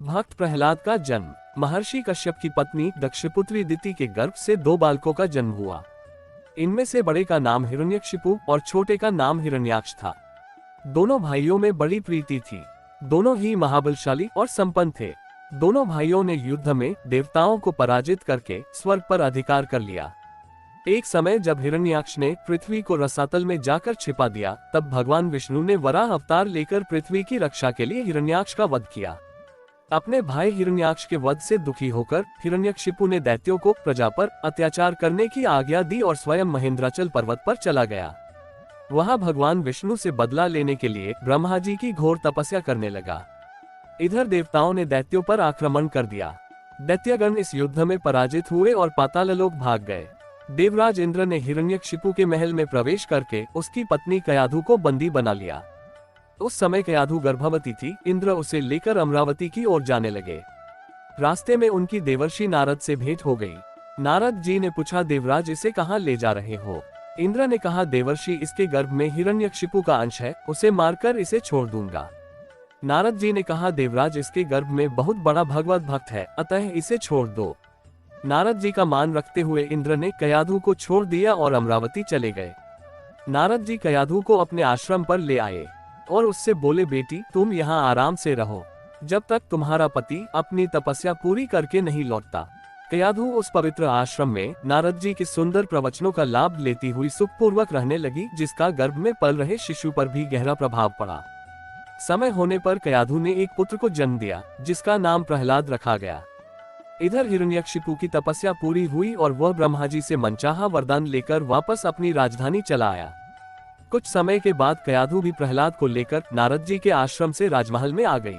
भक्त प्रहलाद का जन्म। महर्षि कश्यप की पत्नी दक्षपुत्री दिति के गर्भ से 2 बालकों का जन्म हुआ। इनमें से बड़े का नाम हिरण्यकशिपु और छोटे का नाम हिरण्याक्ष था। दोनों भाइयों में बड़ी प्रीति थी। दोनों ही महाबलशाली और संपन्न थे। दोनों भाइयों ने युद्ध में देवताओं को पराजित करके स्वर्ग पर अधिकार कर लिया। एक समय जब हिरण्याक्ष ने पृथ्वी को रसातल में जाकर छिपा दिया, तब भगवान विष्णु ने वराह अवतार लेकर पृथ्वी की रक्षा के लिए हिरण्याक्ष का वध किया। अपने भाई हिरण्याक्ष के वध से दुखी होकर हिरण्यकशिपु ने दैत्यों को प्रजा पर अत्याचार करने की आज्ञा दी और स्वयं महेंद्राचल पर्वत पर चला गया। वहां भगवान विष्णु से बदला लेने के लिए ब्रह्मा जी की घोर तपस्या करने लगा। इधर देवताओं ने दैत्यों पर आक्रमण कर दिया। दैत्यगण इस युद्ध में पराजित हुए और पाताललोक भाग गए। देवराज इंद्र ने हिरण्यकशिपु के महल में प्रवेश करके उसकी पत्नी कयाधु को बंदी बना लिया। उस समय कयाधु गर्भवती थी। इंद्र उसे लेकर अमरावती की ओर जाने लगे। रास्ते में उनकी देवर्षि नारद से भेंट हो गई। नारद जी ने पूछा, देवराज इसे कहाँ ले जा रहे हो? इंद्र ने कहा, देवर्षि इसके गर्भ में हिरण्यकशिपु का अंश है, उसे मारकर इसे छोड़ दूंगा। नारद जी ने कहा, देवराज इसके गर्भ में बहुत बड़ा भगवत भक्त है, अतः इसे छोड़ दो। नारद जी का मान रखते हुए इंद्र ने कयाधु को छोड़ दिया और अमरावती चले गए। नारद जी कयाधु को अपने आश्रम पर ले आए और उससे बोले, बेटी तुम यहाँ आराम से रहो जब तक तुम्हारा पति अपनी तपस्या पूरी करके नहीं लौटता। कयाधु उस पवित्र आश्रम में नारद जी के सुंदर प्रवचनों का लाभ लेती हुई सुखपूर्वक रहने लगी, जिसका गर्भ में पल रहे शिशु पर भी गहरा प्रभाव पड़ा। समय होने पर कयाधु ने एक पुत्र को जन्म दिया, जिसका नाम प्रहलाद रखा गया। इधर हिरण्यकशिपु की तपस्या पूरी हुई और वह ब्रह्मा जी से मनचाहा वरदान लेकर वापस अपनी राजधानी चला आया। कुछ समय के बाद कयाधु भी प्रहलाद को लेकर नारद जी के आश्रम से राजमहल में आ गई।